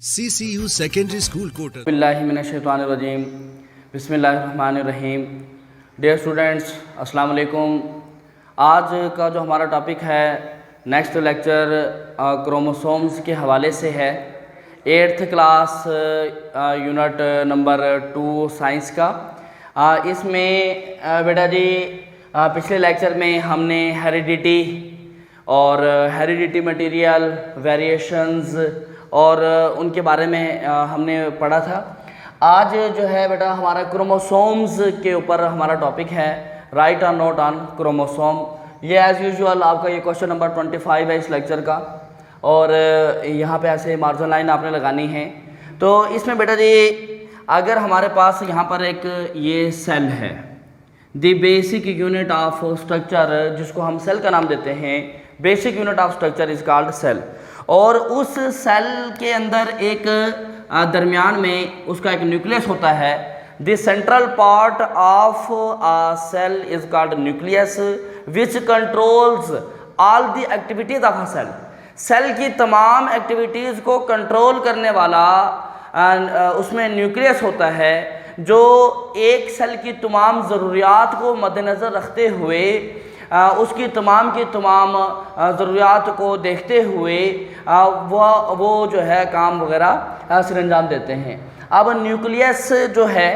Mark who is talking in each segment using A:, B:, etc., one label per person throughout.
A: CCU Secondary School Quota.
B: बिस्मिल्लाहिर्रहमानिर्रहीम बिस्मिल्लाहिर्रहमानिर्रहीम। Dear students, अस्सलाम वालेकुम। आज का जो हमारा टॉपिक है नेक्स्ट लेक्चर क्रोमोसोम्स के हवाले से है। 8th class unit number 2 science का। इसमें बेटा जी पिछले लेक्चर में हमने हेरिडिटी और हेरिडिटी मटेरियल वेरिएशंस और उनके बारे में हमने पढ़ा था। आज जो है बेटा हमारा क्रोमोसोम्स के ऊपर हमारा टॉपिक है, राइट और नोट ऑन क्रोमोसोम। ये एज़ यूजुअल आपका ये क्वेश्चन नंबर 25 है इस लेक्चर का, और यहाँ पे ऐसे मार्जिन लाइन आपने लगानी है। तो इसमें बेटा जी अगर हमारे पास यहाँ पर एक ये सेल है, the basic unit of structure, जिसको हम सेल का नाम देते हैं, basic unit of structure is called cell. और उस सेल के अंदर एक दरमियान में उसका एक न्यूक्लियस होता है। The central part of a cell is called nucleus which controls all the activities of a cell. Cell की तमाम एक्टिविटीज़ को कंट्रोल करने वाला उसमें न्यूक्लियस होता है, जो एक सेल की तमाम ज़रूरियात को मद्देनज़र रखते हुए उसकी तमाम की तमाम ज़रूरियात को देखते हुए वो जो है काम वगैरह सर अंजाम देते हैं। अब न्यूक्लियस जो है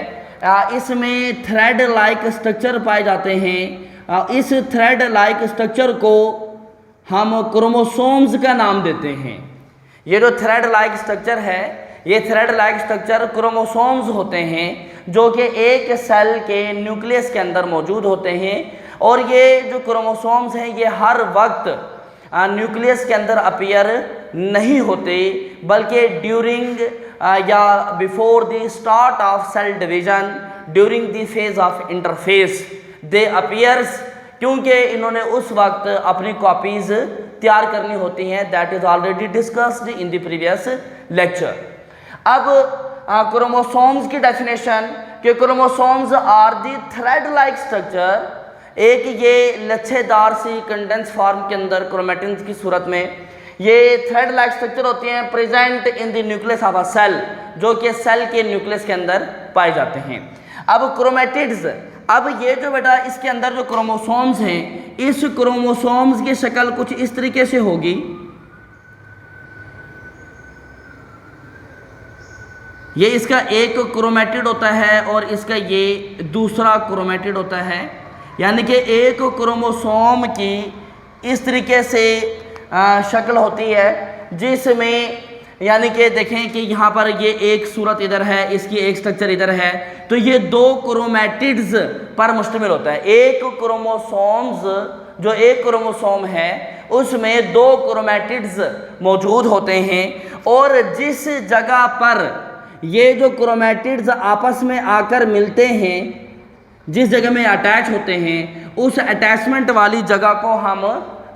B: इसमें थ्रेड लाइक स्ट्रक्चर पाए जाते हैं। इस थ्रेड लाइक स्ट्रक्चर को हम क्रोमोसोम्स का नाम देते हैं। ये जो थ्रेड लाइक स्ट्रक्चर है, ये थ्रेड लाइक स्ट्रक्चर क्रोमोसोम्स होते हैं, जो कि एक सेल के न्यूक्लियस के अंदर मौजूद होते हैं। और ये जो क्रोमोसोम्स हैं ये हर वक्त न्यूक्लियस के अंदर अपीयर नहीं होते, बल्कि ड्यूरिंग या before the start of cell division, during the phase of interphase they appears, क्योंकि इन्होंने उस वक्त अपनी कॉपीज़ तैयार करनी होती हैं। That is already discussed in the previous lecture. अब क्रोमोसोम्स की डेफिनेशन कि chromosomes are the thread like structure, एक ये लच्छेदार सी कंडेंस फॉर्म के अंदर क्रोमेटिन्स की सूरत में ये थ्रेड लाइक स्ट्रक्चर होती हैं, present in the nucleus of a cell, जो कि सेल के न्यूक्लियस के अंदर पाए जाते हैं। अब क्रोमेटिड्स, अब ये जो बेटा इसके अंदर जो क्रोमोसोम्स हैं, इस क्रोमोसोम्स की शक्ल कुछ इस तरीके से होगी। ये इसका एक क्रोमेटिड होता है और इसका ये दूसरा क्रोमेटिड होता है। यानी कि एक क्रोमोसोम की इस तरीके से शक्ल होती है, जिसमें यानी कि देखें कि यहाँ पर ये एक सूरत इधर है, इसकी एक स्ट्रक्चर इधर है, तो ये दो क्रोमेटिड्स पर मुश्तमिल होता है। एक क्रोमोसोम्स, जो एक क्रोमोसोम है उसमें दो क्रोमेटिड्स मौजूद होते हैं, और जिस जगह पर ये जो क्रोमेटिड्स आपस में आकर मिलते हैं, जिस जगह में अटैच होते हैं, उस अटैचमेंट वाली जगह को हम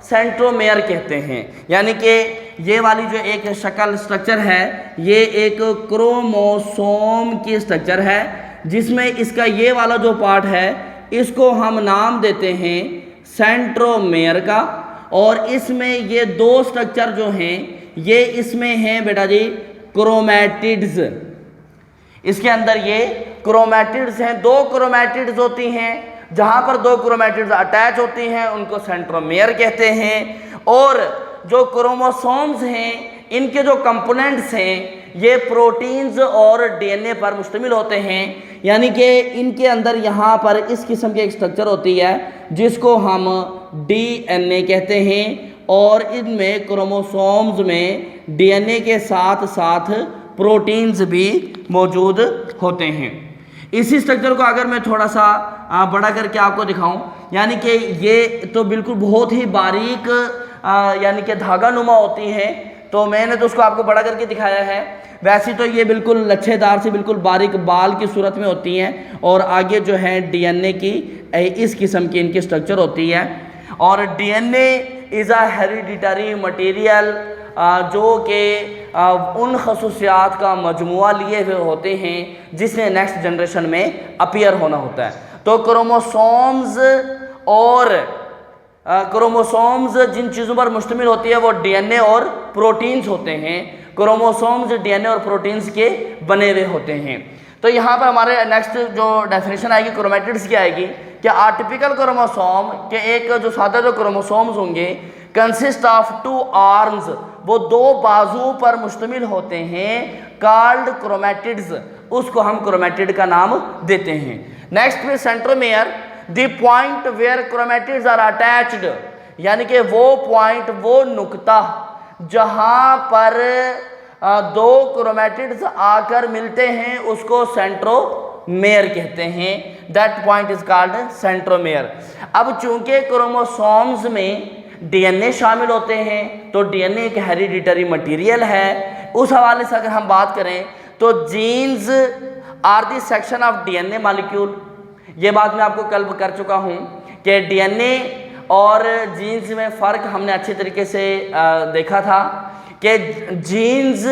B: सेंट्रोमेयर कहते हैं। यानी कि ये वाली जो एक शक्ल स्ट्रक्चर है, ये एक क्रोमोसोम की स्ट्रक्चर है, जिसमें इसका ये वाला जो पार्ट है इसको हम नाम देते हैं सेंट्रोमेयर का। और इसमें ये दो स्ट्रक्चर जो हैं ये इसमें हैं बेटा जी क्रोमेटिड्स। इसके अंदर ये क्रोमेटिड्स हैं, दो क्रोमेटिड्स होती हैं, जहाँ पर दो क्रोमेटिड्स अटैच होती हैं उनको सेंट्रोमेयर कहते हैं। और जो क्रोमोसोम्स हैं इनके जो कंपोनेंट्स हैं ये प्रोटीन्स और डीएनए पर मुश्तमिल होते हैं। यानी कि इनके अंदर यहाँ पर इस किस्म की एक स्ट्रक्चर होती है जिसको हम डीएनए कहते हैं, और इनमें क्रोमोसोम्स में डीएनए के साथ साथ प्रोटीन्स भी मौजूद होते हैं। इसी स्ट्रक्चर को अगर मैं थोड़ा सा बड़ा करके आपको दिखाऊं, यानी कि ये तो बिल्कुल बहुत ही बारीक यानी कि धागा नुमा होती हैं, तो मैंने तो उसको आपको बड़ा करके दिखाया है। वैसे तो ये बिल्कुल लच्छेदार से बिल्कुल बारीक बाल की सूरत में होती हैं, और आगे जो है डीएनए की इस किस्म की इनकी स्ट्रक्चर होती है। और DNA is a hereditary material, जो कि उन खसूसियात का मजमुआ लिए हुए होते हैं जिसने नेक्स्ट जनरेशन में अपीयर होना होता है। तो क्रोमोसोम्स और क्रोमोसोम्स जिन चीज़ों पर मुश्तमिल होती है वो डीएनए और प्रोटीन्स होते हैं। क्रोमोसोम्स डीएनए और प्रोटीन्स के बने हुए होते हैं। तो यहाँ पर हमारे नेक्स्ट जो डेफिनेशन आएगी क्रोमैटिड्स की आएगी कि आर्टिपिकल क्रोमोसोम के एक जो सादा जो क्रोमोसोम्स होंगे कंसिस्ट ऑफ 2 आर्म्स, वो 2 बाजुओं पर मुश्तमिल होते हैं, कॉल्ड क्रोमैटिड्स, उसको हम क्रोमैटिड का नाम देते हैं। नेक्स्ट में centromere, the point where chromatids are attached, यानी कि वो पॉइंट, वो नुक्ता जहां पर 2 क्रोमैटिड्स आकर मिलते हैं उसको सेंट्रोमेयर कहते हैं। That point is called centromere. अब चूंकि क्रोमोसोम्स में डीएनए शामिल होते हैं तो डीएनए एक हेरिडिटरी मटेरियल है, उस हवाले से अगर हम बात करें तो genes are the section of DNA molecule. ये बात मैं आपको कल कर चुका हूँ कि डीएनए और जीन्स में फ़र्क हमने अच्छे तरीके से देखा था कि genes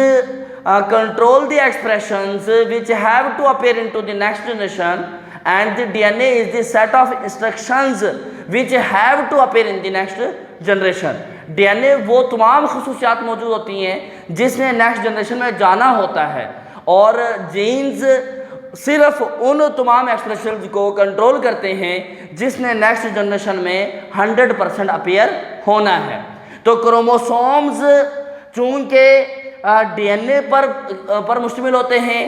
B: control the expressions which have to appear into the next generation and the DNA is the set of instructions which have to appear in the next generation। DNA वो तमाम खसूसियात मौजूद होती हैं जिसने नेक्स्ट जनरेशन में जाना होता है, और जीन्स सिर्फ उन तमाम एक्सप्रेशंस को कंट्रोल करते हैं जिसने नेक्स्ट जनरेशन में 100% अपीयर होना है। तो क्रोमोसोम्स चूँकि डीएनए पर मुश्तमिल होते हैं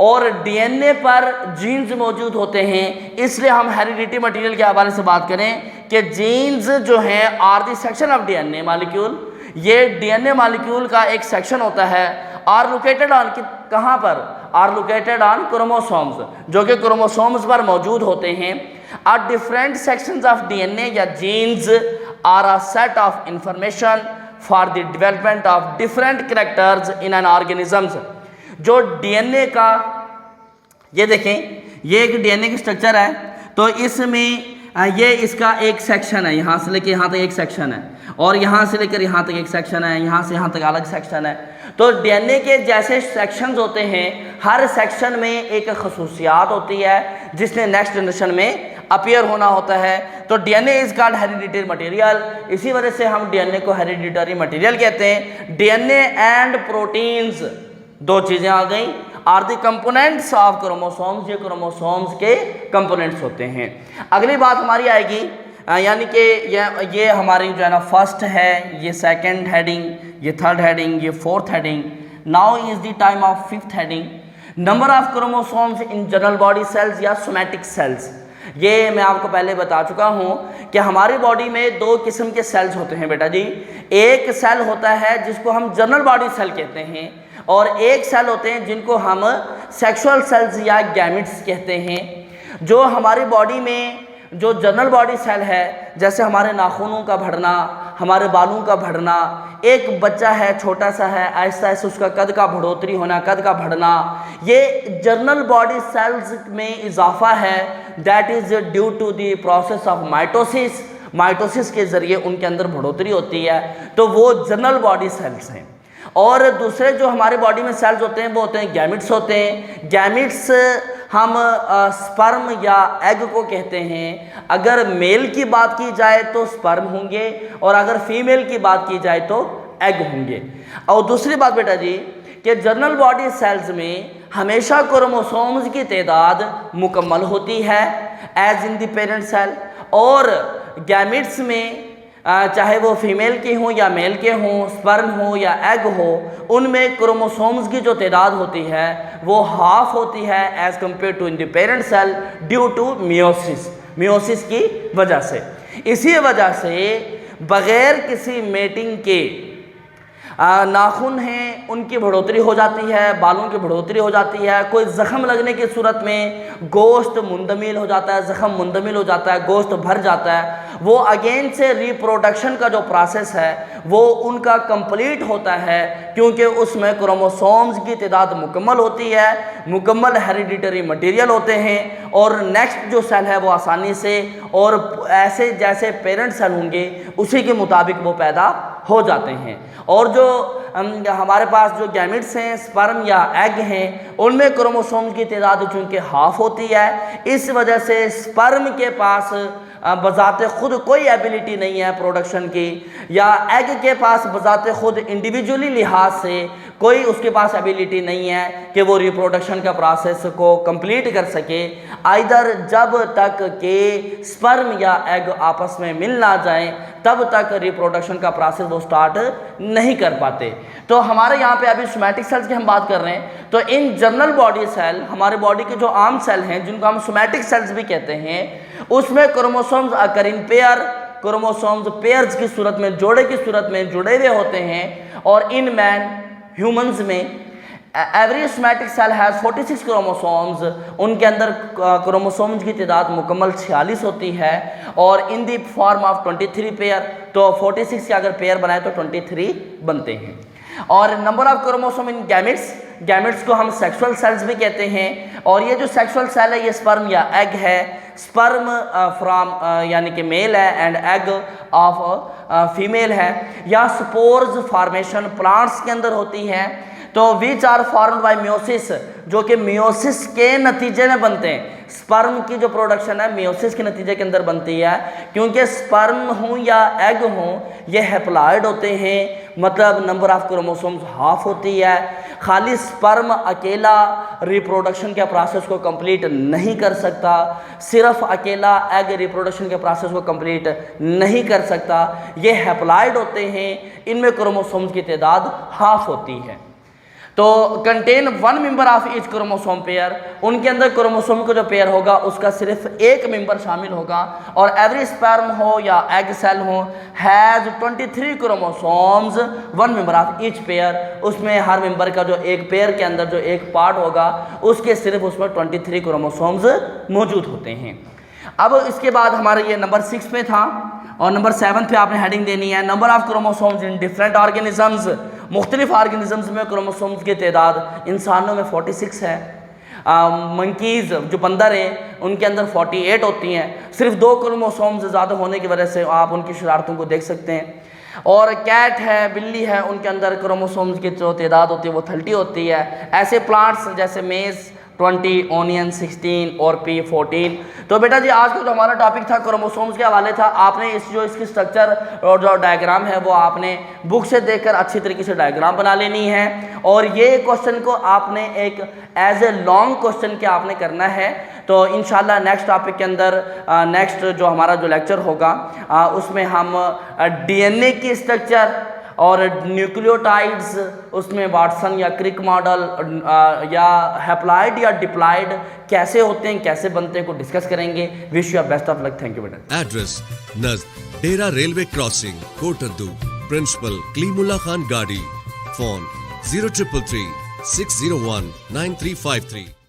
B: और डीएनए पर जीन्स मौजूद होते हैं, इसलिए हम हेरिडिटी मटेरियल के हवाले से बात करें कि जीन्स जो हैं are the section of DNA molecule. ये डीएनए मॉलिक्यूल का एक सेक्शन होता है, आर लोकेटेड ऑन, कहाँ पर, आर लोकेटेड ऑन क्रोमोसोम्स, जो कि क्रोमोसोम्स पर मौजूद होते हैं। Are different sections of DNA या genes are a set of information for the development of different characters in an organisms. जो डीएनए का, ये देखें, ये एक डीएनए की स्ट्रक्चर है, तो इसमें ये इसका एक सेक्शन है, यहाँ से लेकर यहाँ तक एक सेक्शन है, और यहाँ से लेकर यहाँ तक एक सेक्शन है, यहाँ से यहाँ तक अलग सेक्शन है। तो डीएनए के जैसे सेक्शंस होते हैं, हर सेक्शन में एक खसूसियात होती है जिसने नेक्स्ट जनरेशन में अपीयर होना होता है। तो DNA is called hereditary material, इसी वजह से हम डीएनए को हेरिडिटरी मटेरियल कहते हैं। डीएनए एंड प्रोटीन्स, 2 चीज़ें आ गई, are the components of chromosomes, ये क्रोमोसोम्स के कंपोनेंट्स होते हैं। अगली बात हमारी आएगी, यानी कि ये हमारी जो है ना फर्स्ट है, ये सेकंड हेडिंग, ये थर्ड हेडिंग, ये fourth heading. Now is the time of fifth heading, number of chromosomes in general body cells या सोमैटिक सेल्स। ये मैं आपको पहले बता चुका हूँ कि हमारी बॉडी में 2 किस्म के सेल्स होते हैं बेटा जी। एक सेल होता है जिसको हम जनरल बॉडी सेल कहते हैं, और एक सेल होते हैं जिनको हम सेक्सुअल सेल्स या गैमिट्स कहते हैं। जो हमारी बॉडी में जो जनरल बॉडी सेल है, जैसे हमारे नाखूनों का बढ़ना, हमारे बालों का बढ़ना, एक बच्चा है छोटा सा है, आहिस्ता आहिस्ता उसका कद का बढ़ोतरी होना, कद का बढ़ना, ये जनरल बॉडी सेल्स में इजाफा है। That is due to the process of mitosis. Mitosis के ज़रिए उनके अंदर बढ़ोतरी होती है, तो वो जनरल बॉडी सेल्स हैं। और दूसरे जो हमारे बॉडी में सेल्स होते हैं वो होते हैं गैमिट्स होते हैं। गैमिट्स हम स्पर्म या एग को कहते हैं। अगर मेल की बात की जाए तो स्पर्म होंगे, और अगर फीमेल की बात की जाए तो एग होंगे। और दूसरी बात बेटा जी कि जनरल बॉडी सेल्स में हमेशा क्रोमोसोम्स की तादाद मुकम्मल होती है as in the parent cell, और गैमिट्स में चाहे वो फीमेल के हों या मेल के हों, स्पर्म हो या एग हो, उनमें क्रोमोसोम्स की जो तादाद होती है वो हाफ होती है as compare to in the parent cell due to meiosis की वजह से। इसी वजह से बग़ैर किसी मेटिंग के नाखून हैं उनकी बढ़ोतरी हो जाती है, बालों की बढ़ोतरी हो जाती है। कोई ज़ख़म लगने की सूरत में गोश्त मुंदमिल हो जाता है, ज़ख़म मुंदमिल हो जाता है, गोश्त भर जाता है। वो अगेन से रिप्रोडक्शन का जो प्रोसेस है वो उनका कंप्लीट होता है, क्योंकि उसमें क्रोमोसोम्स की तादाद मुकम्मल होती है, मुकम्मल हेरिडिटरी मटेरियल होते हैं, और नेक्स्ट जो सेल है वो आसानी से और ऐसे जैसे पेरेंट सेल होंगे उसी के मुताबिक वो पैदा हो जाते हैं। और जो हमारे पास जो गैमिट्स हैं, स्पर्म या एग हैं, उनमें क्रोमोसोम की तादाद चूँकि हाफ होती है, इस वजह से स्पर्म के पास बज़ाते खुद कोई एबिलिटी नहीं है प्रोडक्शन की, या एग के पास बज़ाते खुद इंडिविजुअली लिहाज से कोई उसके पास एबिलिटी नहीं है कि वो रिप्रोडक्शन का प्रोसेस को कंप्लीट कर सके, आइदर जब तक कि स्पर्म या एग आपस में मिल ना जाए तब तक रिप्रोडक्शन का प्रोसेस वो स्टार्ट नहीं कर पाते। तो हमारे यहाँ पे अभी सोमैटिक सेल्स की हम बात कर रहे हैं, तो इन जनरल बॉडी सेल, हमारे बॉडी के जो आम सेल हैं जिनको हम सोमैटिक सेल्स भी कहते हैं, उसमें chromosomes occur in pair, chromosomes pairs की सूरत में, जोड़े की सूरत में जुड़े हुए होते हैं। और इन मैन ह्यूमंस में every somatic cell has 46 chromosomes, उनके अंदर क्रोमोसोम्स की तादाद मुकम्मल 46 होती है और इन दी फॉर्म ऑफ 23 पेयर, तो 46 के अगर पेयर बनाए तो 23 बनते हैं। और number of chromosome in gametes, gametes को हम सेक्सुअल सेल्स भी कहते हैं। और ये जो सेक्सुअल सेल है ये स्पर्म या एग है, स्पर्म फ्रॉम यानी कि मेल है एंड एग ऑफ फीमेल है, या स्पोर्स फॉर्मेशन प्लांट्स के अंदर होती है। तो which are formed by meiosis, जो कि मियोसिस के नतीजे में बनते हैं। स्पर्म की जो प्रोडक्शन है मियोसिस के नतीजे के अंदर बनती है, क्योंकि स्पर्म हो या एग हो ये हैप्लॉइड होते हैं, मतलब नंबर ऑफ क्रोमोसोम्स हाफ होती है। खाली स्पर्म अकेला रिप्रोडक्शन के प्रोसेस को कंप्लीट नहीं कर सकता, सिर्फ अकेला एग रिप्रोडक्शन के प्रोसेस को कंप्लीट नहीं कर सकता, ये हैप्लॉइड होते हैं, इनमें क्रोमोसोम्स की तादाद हाफ होती है। तो contain 1 member of each chromosome pair, उनके अंदर क्रोमोसोम का जो पेयर होगा उसका सिर्फ एक मेंबर शामिल होगा। और एवरी स्पर्म हो या एग सेल हो has 23 chromosomes 1 member of each pair, उसमें हर मेंबर का जो एक पेयर के अंदर जो एक पार्ट होगा उसके सिर्फ उसमें 23 क्रोमोसोम्स मौजूद होते हैं। अब इसके बाद हमारे ये नंबर 6 में था और नंबर 7 पे आपने हेडिंग देनी है number of chromosomes in different organisms. मुख्तलिफ ऑर्गेनिजम्स में क्रोमोसोम्स की तादाद इंसानों में 46 है, मंकीज़ जो बंदर हैं उनके अंदर 48 होती हैं। सिर्फ 2 क्रोमोसोम्स ज़्यादा होने की वजह से आप उनकी शरारतों को देख सकते हैं। और कैट है, बिल्ली है, उनके अंदर क्रोमोसोम्स की जो तादाद होती है वो 30 होती है। ऐसे प्लांट्स जैसे मेज़ 20, ओनियन 16 और पी 14। तो बेटा जी आज का जो हमारा टॉपिक था क्रोमोसोम्स के हवाले था, आपने इसकी स्ट्रक्चर और जो डायग्राम है वो आपने बुक से देखकर अच्छी तरीके से डायग्राम बना लेनी है। और ये क्वेश्चन को आपने एक एज ए लॉन्ग क्वेश्चन क्या आपने करना है। तो इंशाल्लाह नेक्स्ट टॉपिक के अंदर नेक्स्ट जो हमारा जो लेक्चर होगा उसमें हम डीएनए की स्ट्रक्चर और न्यूक्लियोटाइड्स, उसमें वाटसन या क्रिक मॉडल या हैप्लॉइड या डिप्लॉइड कैसे होते हैं, कैसे बनते हैं को डिस्कस करेंगे। Wish you best of luck. Thank you बेटा।
A: एड्रेस नज़द Dera railway crossing Kotaddu, principal Kalimullah Khan गाड़ी, फोन 0333 601 9353।